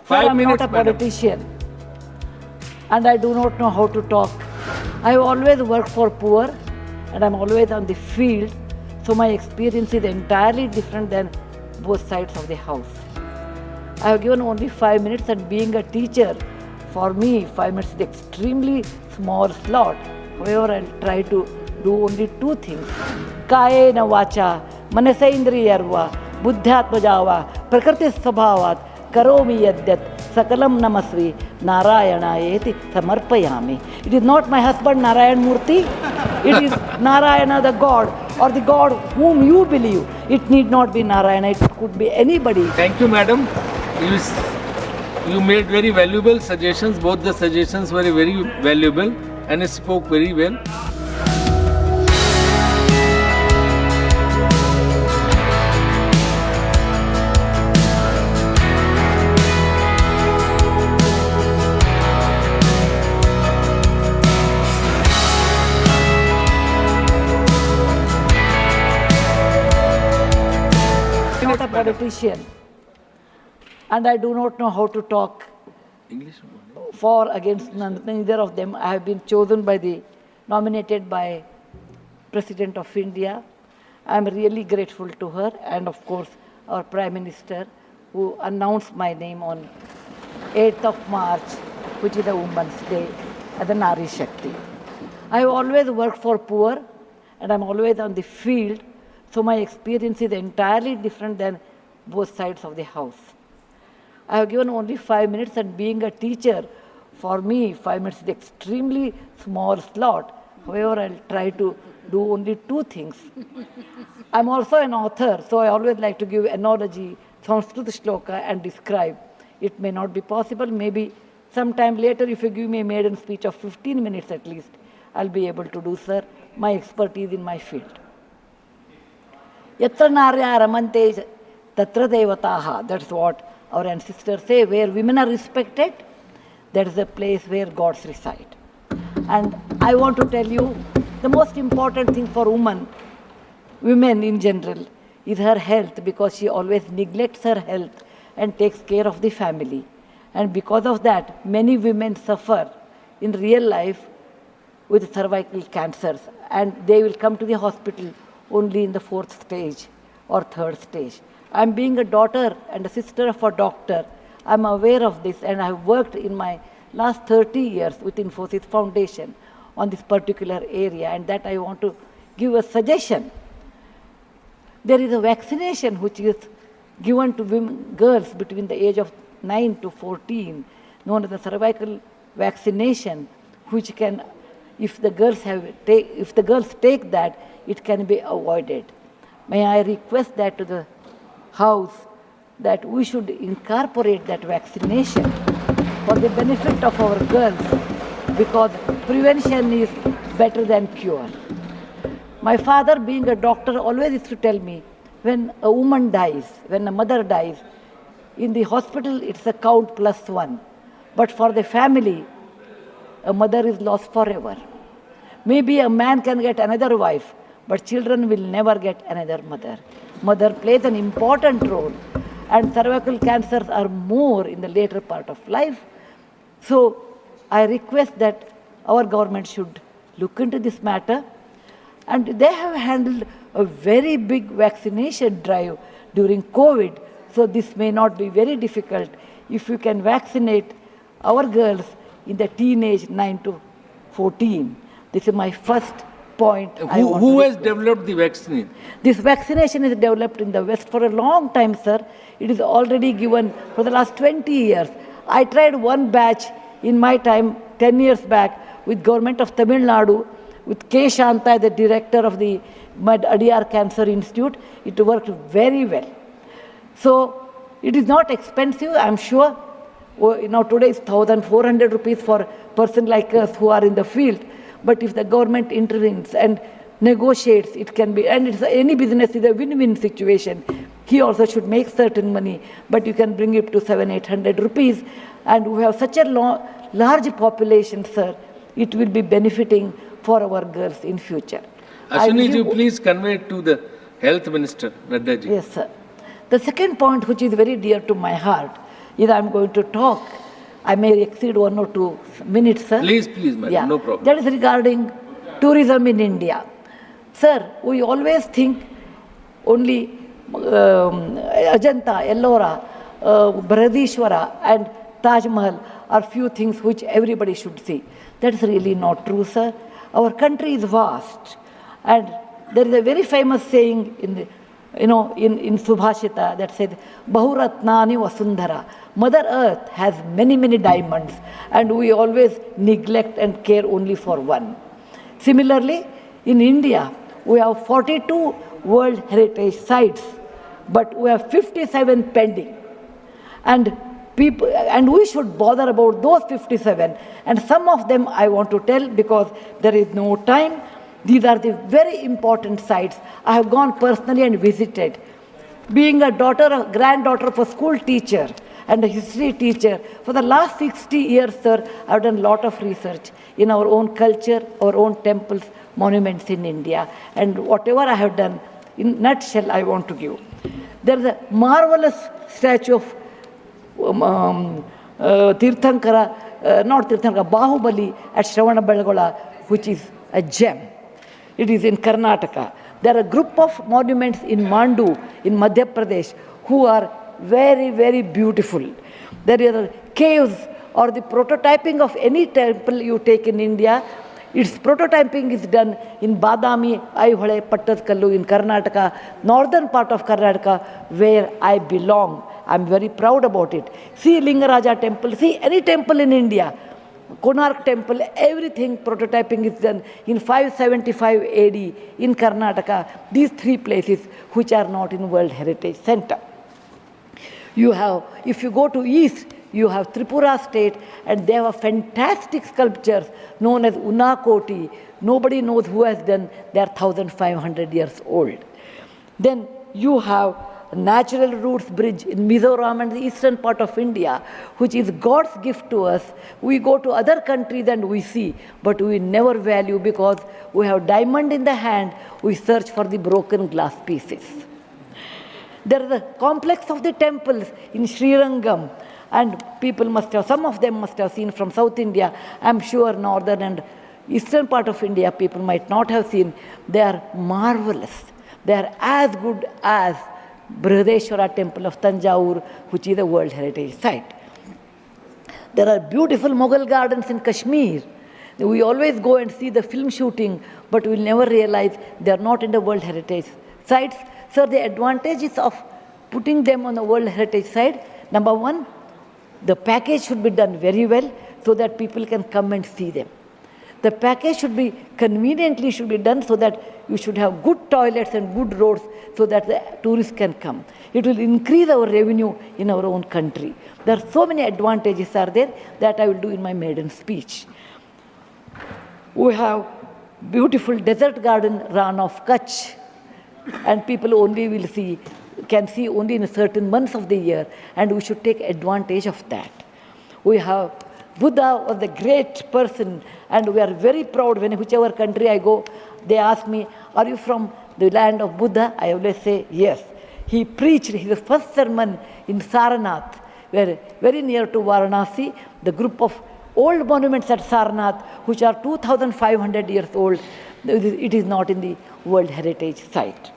Sir, I'm not a madam. politician and I do not know how to talk. I have always worked for poor and I'm always on the field, so my experience is entirely different than both sides of the house. I have given only 5 minutes, and being a teacher, for me 5 minutes is extremely small slot. However, I'll try to do only two things. Kayena vacha, manasendriyarva, buddhyatmajava, prakriti svabhavat, karomi yadyat, sakalam namasvi, narayana samarpayami. It is not my husband Narayan Murty, it is Narayana the God, or the God whom you believe. It need not be Narayana, it could be anybody. Thank you, madam. You made very valuable suggestions. Both the suggestions were very valuable and you spoke very well. I'm not a politician and I do not know how to talk English? for, against, neither of them. I have been chosen by nominated by President of India. I am really grateful to her, and of course our Prime Minister, who announced my name on 8th of March, which is the Women's Day, as a Nari Shakti. I have always worked for poor and I am always on the field, so my experience is entirely different than both sides of the house. I have given only 5 minutes, and being a teacher, for me 5 minutes is extremely small slot. However, I'll try to do only two things. I'm also an author, so I always like to give analogy, Sanskrit shloka, and describe. It may not be possible, maybe sometime later if you give me a maiden speech of 15 minutes at least, I'll be able to do, sir, my expertise in my field. Yatra narya ramante tatra devataha, that's what our ancestors say, where women are respected, that is the place where gods reside. And I want to tell you, the most important thing for women in general, is her health, because she always neglects her health and takes care of the family. And because of that, many women suffer in real life with cervical cancers, and they will come to the hospital only in the 4th stage or 3rd stage. I'm being a daughter and a sister of a doctor. I'm aware of this, and I have worked in my last 30 years with Infosys Foundation on this particular area, and that I want to give a suggestion. There is a vaccination which is given to girls between the age of 9 to 14, known as the cervical vaccination, which can, if the girls take that, it can be avoided. May I request that to the House, that we should incorporate that vaccination for the benefit of our girls, because prevention is better than cure. My father, being a doctor, always used to tell me, when a woman dies, when a mother dies, in the hospital it's a count +1. But for the family, a mother is lost forever. Maybe a man can get another wife, but children will never get another mother. Mother plays an important role, and cervical cancers are more in the later part of life. So I request that our government should look into this matter, and they have handled a very big vaccination drive during COVID, so this may not be very difficult if you can vaccinate our girls in the teenage 9 to 14. This is my first point. Who has developed the vaccine? This vaccination is developed in the West for a long time, sir. It is already given for the last 20 years. I tried one batch in my time, 10 years back, with government of Tamil Nadu, with K. Shanta, the director of the Adiyar Cancer Institute. It worked very well. So it is not expensive, I'm sure. Now today is 1,400 rupees for a person like us who are in the field. But if the government intervenes and negotiates, it can be, and any business is a win-win situation. He also should make certain money, but you can bring it to 700-800 rupees. And we have such a large population, sir, it will be benefiting for our girls in future. Ashwini ji, please convey it to the Health Minister, Rajya ji. Yes, sir. The second point, which is very dear to my heart, If I'm going to talk, I may exceed 1 or 2 minutes, sir. Please, madam, no problem. That is regarding tourism in India. Sir, we always think only Ajanta, Ellora, Brihadishwara and Taj Mahal are few things which everybody should see. That is really not true, sir. Our country is vast, and there is a very famous saying in the, in Subhashita that says, Bahuratnani Vasundhara. Mother Earth has many, many diamonds, and we always neglect and care only for one. Similarly, in India, we have 42 World Heritage Sites, but we have 57 pending. And we should bother about those 57. And some of them I want to tell because there is no time. These are the very important sites. I have gone personally and visited. Being a granddaughter of a school teacher and a history teacher, for the last 60 years, sir, I have done a lot of research in our own culture, our own temples, monuments in India. And whatever I have done, in nutshell, I want to give. There is a marvelous statue of Bahubali at Shravanabelagola, which is a gem. It is in Karnataka. There are a group of monuments in Mandu, in Madhya Pradesh, who are very, very beautiful. There are caves or the prototyping of any temple you take in India. Its prototyping is done in Badami, Aihole, Pattatkallu in Karnataka, northern part of Karnataka, where I belong. I'm very proud about it. See Lingaraja temple, see any temple in India, Konark temple, everything prototyping is done in 575 AD in Karnataka. These 3 places which are not in World Heritage Center. You have, if you go to east, you have Tripura state, and they have fantastic sculptures known as Unakoti. Nobody knows who has done. They are 1,500 years old. Then you have Natural Roots Bridge in Mizoram and the eastern part of India, which is God's gift to us. We go to other countries and we see, but we never value because we have diamond in the hand, we search for the broken glass pieces. There is a complex of the temples in Srirangam, and people must have, some of them must have seen from South India. I'm sure northern and eastern part of India people might not have seen. They are marvelous. They are as good as Brihadishwara temple of Tanjore, which is a World Heritage Site. There are beautiful Mughal gardens in Kashmir. We always go and see the film shooting, but we will never realize they are not in the World Heritage Sites. So the advantages of putting them on the World Heritage Site, number one, the package should be done very well so that people can come and see them. The package should be conveniently done so that you should have good toilets and good roads so that the tourists can come. It will increase our revenue in our own country. There are so many advantages are there that I will do in my maiden speech. We have beautiful desert garden Ran of Kutch, and people only can see only in certain months of the year, and we should take advantage of that. We have Buddha was a great person, and we are very proud when whichever country I go, they ask me, are you from the land of Buddha? I always say, yes. He preached his first sermon in Sarnath, where very near to Varanasi, the group of old monuments at Sarnath, which are 2,500 years old, it is not in the World Heritage Site.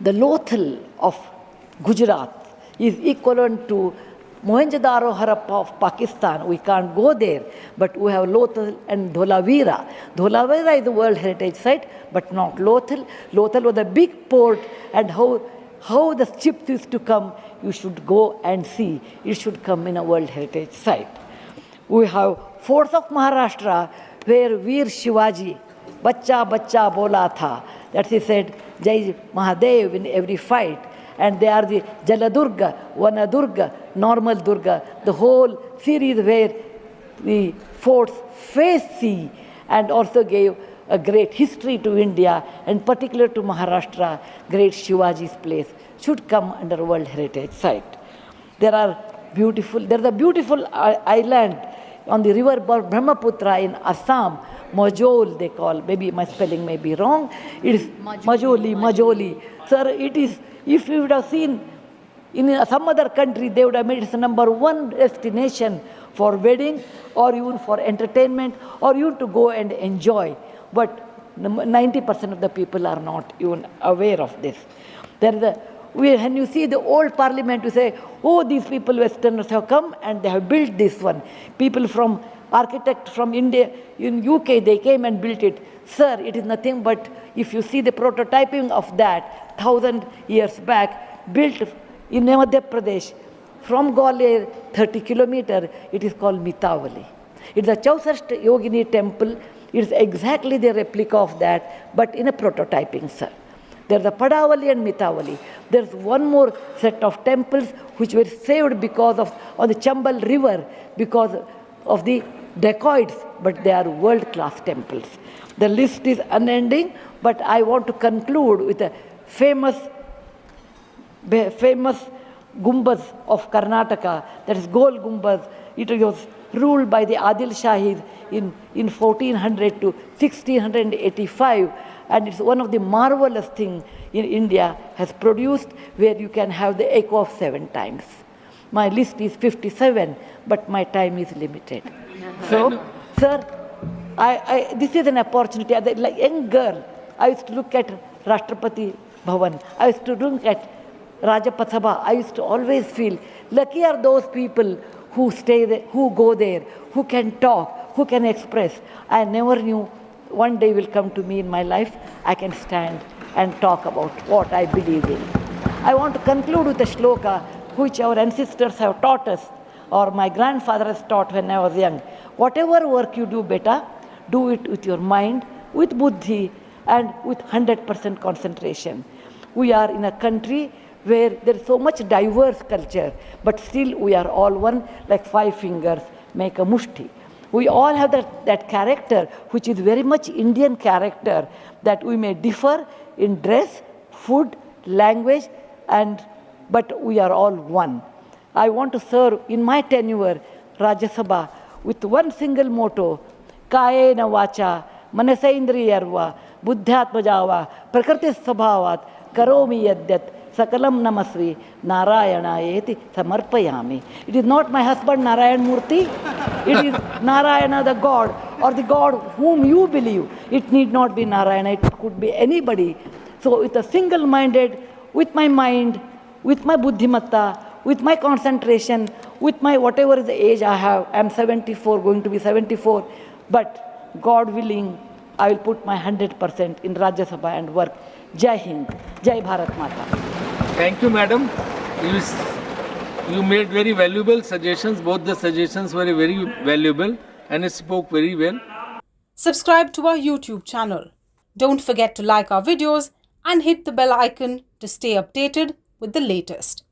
The Lothal of Gujarat is equivalent to Mohenjo-daro Harappa of Pakistan. We can't go there, but we have Lothal and Dholavira. Dholavira is the World Heritage Site, but not Lothal. Lothal was a big port, and how the ships used to come, you should go and see. It should come in a World Heritage Site. We have forts of Maharashtra where Veer Shivaji, Bachcha Bachcha Bola Tha, that he said, Jai Mahadev in every fight. And they are the Jaladurga, Vanadurga, Normal Durga, the whole series where the forts face sea and also gave a great history to India, and particular to Maharashtra, great Shivaji's place should come under World Heritage Site. There is a beautiful island on the river Brahmaputra in Assam, Majol they call, maybe my spelling may be wrong. It is Majoli. Sir, it is, if you would have seen In some other country, they would have made it the number one destination for wedding or even for entertainment or even to go and enjoy. But 90% of the people are not even aware of this. When you see the old parliament, you say, oh, these people, Westerners have come and they have built this one. People from, architect from India, in UK, they came and built it. Sir, it is nothing but, if you see the prototyping of that, 1,000 years back, built in Madhya Pradesh, from Gwalior, 30 kilometers, it is called Mitavali. It's a Chausast Yogini temple. It is exactly the replica of that, but in a prototyping, sir. There's a Padavali and Mitavali. There's one more set of temples which were saved because of on the Chambal river because of the dacoits, but they are world-class temples. The list is unending, but I want to conclude with a famous Gumbaz of Karnataka, that is Gol Gumbaz. It was ruled by the Adil Shahis in 1400 to 1685, and it's one of the marvelous things in India has produced, where you can have the echo of 7 times. My list is 57, but my time is limited. So, sir, this is an opportunity. As a young girl, I used to look at Rashtrapati Bhavan. I used to look at Rajya Sabha. I used to always feel lucky are those people who stay there, who go there, who can talk, who can express. I never knew one day will come to me in my life, I can stand and talk about what I believe in. I want to conclude with a shloka which our ancestors have taught us, or my grandfather has taught when I was young. Whatever work you do, beta, do it with your mind, with buddhi, and with 100% concentration. We are in a country where there is so much diverse culture, but still we are all one, like 5 fingers make a mushti. We all have that character, which is very much Indian character, that we may differ in dress, food, language, but we are all one. I want to serve in my tenure, Rajya Sabha, with one single motto, Kayena Vacha, Manasaindriyarva, Buddhyatmajava, Prakriti Sabhavat, Karomi Yadyat, Sakalam Namasri, Narayana Samarpayami. It is not my husband Narayan Murty, it is Narayana the God, or the God whom you believe. It need not be Narayana, it could be anybody. So with a single-minded, with my mind, with my buddhimatta, with my concentration, with my whatever is the age I have, I am 74, going to be 74, but God willing, I will put my 100% in Rajya Sabha and work. Jai Hind, Jai Bharat Mata. Thank you, madam. You made very valuable suggestions. Both the suggestions were very valuable and you spoke very well. Subscribe to our YouTube channel. Don't forget to like our videos and hit the bell icon to stay updated with the latest.